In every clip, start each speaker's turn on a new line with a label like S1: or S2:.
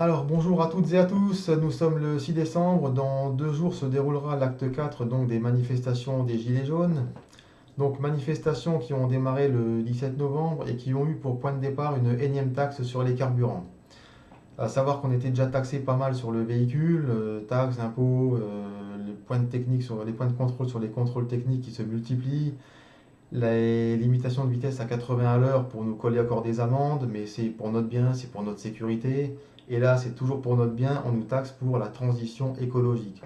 S1: Alors bonjour à toutes et à tous, nous sommes le 6 décembre, dans 2 jours se déroulera l'acte 4 donc, des manifestations des Gilets jaunes. Donc manifestations qui ont démarré le 17 novembre et qui ont eu pour point de départ une énième taxe sur les carburants. À savoir qu'on était déjà taxé pas mal sur le véhicule, taxes, impôts, les points de technique sur les points de contrôle sur les contrôles techniques qui se multiplient, les limitations de vitesse à 80 à l'heure pour nous coller encore des amendes, mais c'est pour notre bien, c'est pour notre sécurité. Et là, c'est toujours pour notre bien, on nous taxe pour la transition écologique.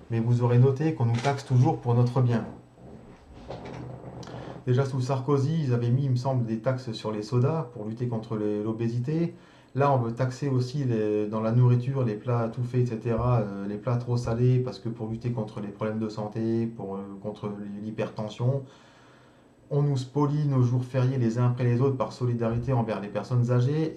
S1: Mais vous aurez noté qu'on nous taxe toujours pour notre bien. Déjà sous Sarkozy, ils avaient mis, il me semble, des taxes sur les sodas pour lutter contre l'obésité. Là, on veut taxer aussi dans la nourriture, les plats tout faits, etc., les plats trop salés, parce que pour lutter contre les problèmes de santé, contre l'hypertension. On nous spolie nos jours fériés les uns après les autres par solidarité envers les personnes âgées.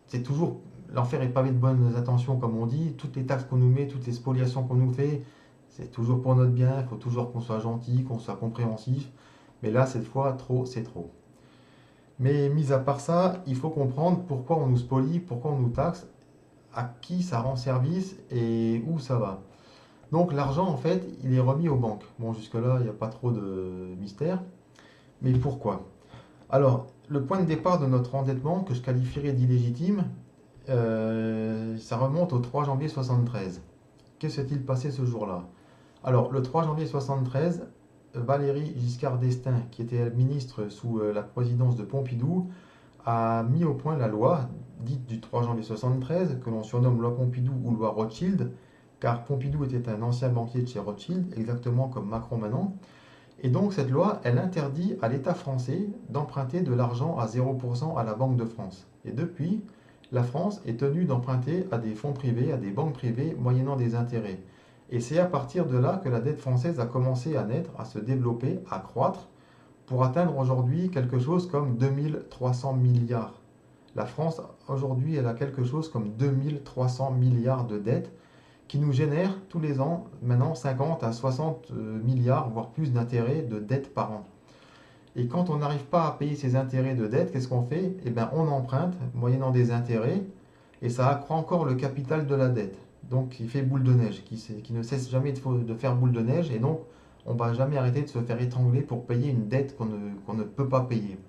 S1: C'est toujours l'enfer est pavé de bonnes intentions, comme on dit. Toutes les taxes qu'on nous met, toutes les spoliations qu'on nous fait, c'est toujours pour notre bien. Il faut toujours qu'on soit gentil, qu'on soit compréhensif. Mais là, cette fois, trop, c'est trop. Mais mis à part ça, il faut comprendre pourquoi on nous spolie, pourquoi on nous taxe, à qui ça rend service et où ça va. Donc l'argent, en fait, il est remis aux banques. Bon, jusque-là, il n'y a pas trop de mystère. Mais pourquoi? Alors, le point de départ de notre endettement, que je qualifierais d'illégitime, ça remonte au 3 janvier 73. Que s'est-il passé ce jour-là? Alors, le 3 janvier 73, Valéry Giscard d'Estaing, qui était ministre sous la présidence de Pompidou, a mis au point la loi dite du 3 janvier 73, que l'on surnomme loi Pompidou ou loi Rothschild, car Pompidou était un ancien banquier de chez Rothschild, exactement comme Macron maintenant. Et donc cette loi, elle interdit à l'État français d'emprunter de l'argent à 0% à la Banque de France. Et depuis, la France est tenue d'emprunter à des fonds privés, à des banques privées, moyennant des intérêts. Et c'est à partir de là que la dette française a commencé à naître, à se développer, à croître, pour atteindre aujourd'hui quelque chose comme 2300 milliards. La France, aujourd'hui, elle a quelque chose comme 2300 milliards de dettes qui nous génère tous les ans maintenant 50 à 60 milliards, voire plus d'intérêts de dettes par an. Et quand on n'arrive pas à payer ces intérêts de dette, qu'est-ce qu'on fait? Eh bien, on emprunte, moyennant des intérêts, et ça accroît encore le capital de la dette. Donc, il fait boule de neige, qui ne cesse jamais de faire boule de neige, et donc, on ne va jamais arrêter de se faire étrangler pour payer une dette qu'on ne peut pas payer.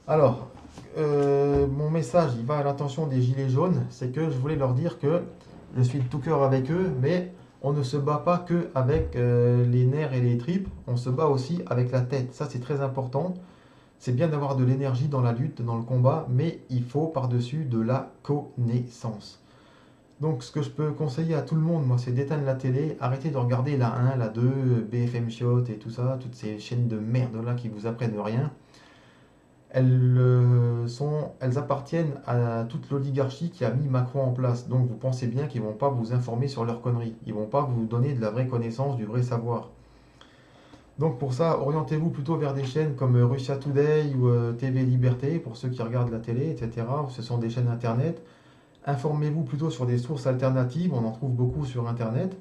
S1: Alors, mon message, il va à l'attention des Gilets jaunes, c'est que je voulais leur dire que je suis de tout cœur avec eux, mais on ne se bat pas que avec les nerfs et les tripes, on se bat aussi avec la tête. Ça, c'est très important. C'est bien d'avoir de l'énergie dans la lutte, dans le combat, mais il faut par-dessus de la connaissance. Donc, ce que je peux conseiller à tout le monde, moi, c'est d'éteindre la télé, arrêter de regarder la 1, la 2, BFM Shot et tout ça, toutes ces chaînes de merde là qui vous apprennent rien. Elles appartiennent à toute l'oligarchie qui a mis Macron en place. Donc vous pensez bien qu'ils ne vont pas vous informer sur leurs conneries. Ils ne vont pas vous donner de la vraie connaissance, du vrai savoir. Donc pour ça, orientez-vous plutôt vers des chaînes comme Russia Today ou TV Liberté, pour ceux qui regardent la télé, etc. Ce sont des chaînes Internet. Informez-vous plutôt sur des sources alternatives, on en trouve beaucoup sur Internet.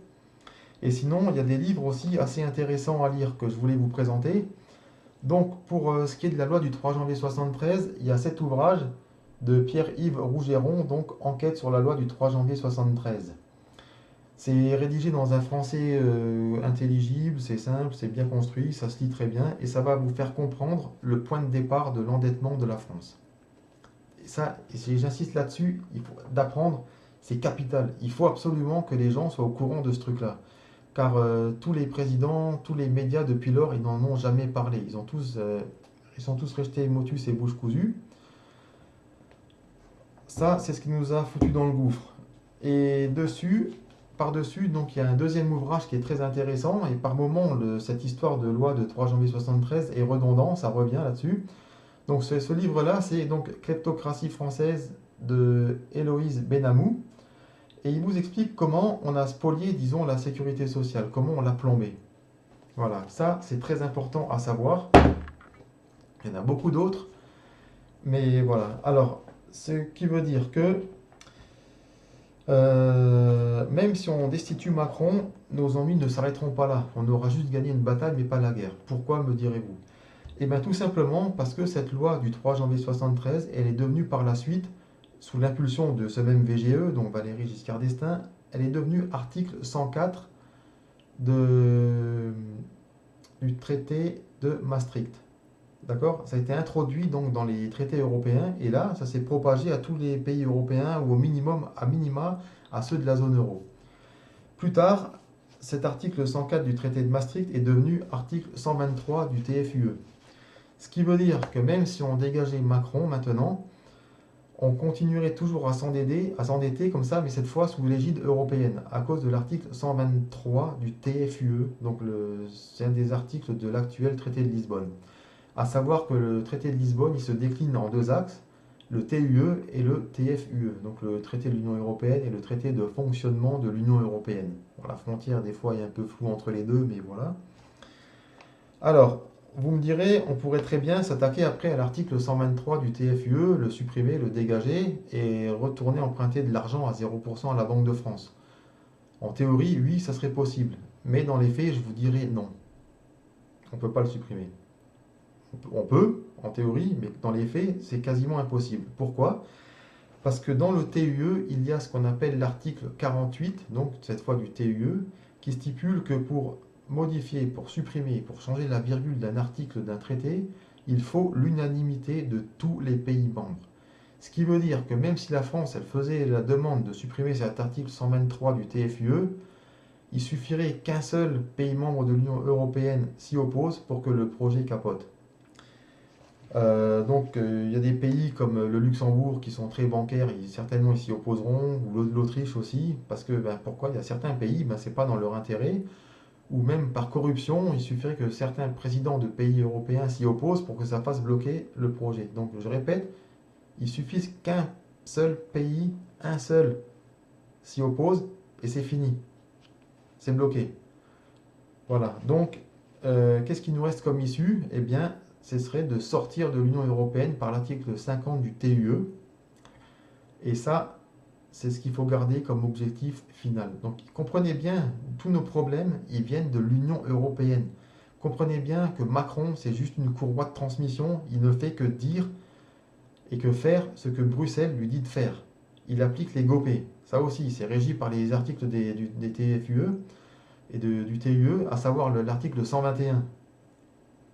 S1: Et sinon, il y a des livres aussi assez intéressants à lire que je voulais vous présenter. Donc, pour ce qui est de la loi du 3 janvier 73, il y a cet ouvrage de Pierre-Yves Rougeron, donc Enquête sur la loi du 3 janvier 73. C'est rédigé dans un français intelligible, c'est simple, c'est bien construit, ça se lit très bien, et ça va vous faire comprendre le point de départ de l'endettement de la France. Et ça, j'insiste là-dessus, il faut d'apprendre, c'est capital. Il faut absolument que les gens soient au courant de ce truc-là. Car tous les présidents, tous les médias depuis lors, ils n'en ont jamais parlé. Ils sont tous restés motus et bouche cousue. Ça, c'est ce qui nous a foutu dans le gouffre. Et par-dessus, donc il y a un deuxième ouvrage qui est très intéressant. Et par moment, cette histoire de loi de 3 janvier 73 est redondant, ça revient là-dessus. Donc ce livre-là, c'est donc Kleptocratie française de Héloïse Benamou. Et il vous explique comment on a spolié, disons, la sécurité sociale, comment on l'a plombée. Voilà, ça c'est très important à savoir. Il y en a beaucoup d'autres, mais voilà. Alors, ce qui veut dire que même si on destitue Macron, nos ennuis ne s'arrêteront pas là. On aura juste gagné une bataille, mais pas la guerre. Pourquoi, me direz-vous? Eh bien, tout simplement parce que cette loi du 3 janvier 73, elle est devenue par la suite sous l'impulsion de ce même VGE, donc Valéry Giscard d'Estaing, elle est devenue article 104 du traité de Maastricht. D'accord? Ça a été introduit donc dans les traités européens et là, ça s'est propagé à tous les pays européens ou au minimum, à minima, à ceux de la zone euro. Plus tard, cet article 104 du traité de Maastricht est devenu article 123 du TFUE. Ce qui veut dire que même si on dégageait Macron maintenant, on continuerait toujours à s'endetter comme ça, mais cette fois sous l'égide européenne, à cause de l'article 123 du TFUE, donc c'est un des articles de l'actuel traité de Lisbonne. À savoir que le traité de Lisbonne, il se décline en deux axes, le TUE et le TFUE, donc le traité de l'Union européenne et le traité de fonctionnement de l'Union européenne. Bon, la frontière, des fois, est un peu floue entre les deux, mais voilà. Alors, vous me direz, on pourrait très bien s'attaquer après à l'article 123 du TFUE, le supprimer, le dégager et retourner emprunter de l'argent à 0% à la Banque de France. En théorie, oui, ça serait possible. Mais dans les faits, je vous dirais non. On ne peut pas le supprimer. On peut, en théorie, mais dans les faits, c'est quasiment impossible. Pourquoi? Parce que dans le TUE, il y a ce qu'on appelle l'article 48, donc cette fois du TUE, qui stipule que pour modifier, pour supprimer, pour changer la virgule d'un article d'un traité, il faut l'unanimité de tous les pays membres. Ce qui veut dire que même si la France elle faisait la demande de supprimer cet article 123 du TFUE, il suffirait qu'un seul pays membre de l'Union européenne s'y oppose pour que le projet capote. Il y a des pays comme le Luxembourg qui sont très bancaires, certainement ils s'y opposeront, ou l'Autriche aussi, parce que pourquoi? Il y a certains pays, ce n'est pas dans leur intérêt, ou même par corruption, il suffirait que certains présidents de pays européens s'y opposent pour que ça fasse bloquer le projet. Donc je répète, il suffit qu'un seul pays, un seul, s'y oppose, et c'est fini. C'est bloqué. Voilà, donc qu'est-ce qui nous reste comme issue? Eh bien, ce serait de sortir de l'Union européenne par l'article 50 du TUE. Et ça, c'est ce qu'il faut garder comme objectif final. Donc comprenez bien, tous nos problèmes, ils viennent de l'Union européenne. Comprenez bien que Macron, c'est juste une courroie de transmission. Il ne fait que dire et que faire ce que Bruxelles lui dit de faire. Il applique les GOPÉ. Ça aussi, c'est régi par les articles des TFUE et du TUE, à savoir l'article 121,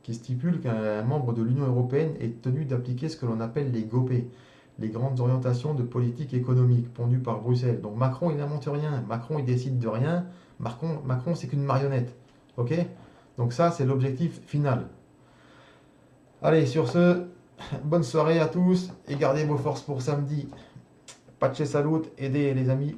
S1: qui stipule qu'un membre de l'Union européenne est tenu d'appliquer ce que l'on appelle les GOPÉ, les grandes orientations de politique économique pondues par Bruxelles. Donc Macron, il n'invente rien. Macron, il décide de rien. Macron, c'est qu'une marionnette. Ok? Donc ça, c'est l'objectif final. Allez, sur ce, bonne soirée à tous et gardez vos forces pour samedi. Pace salut, aidez les amis.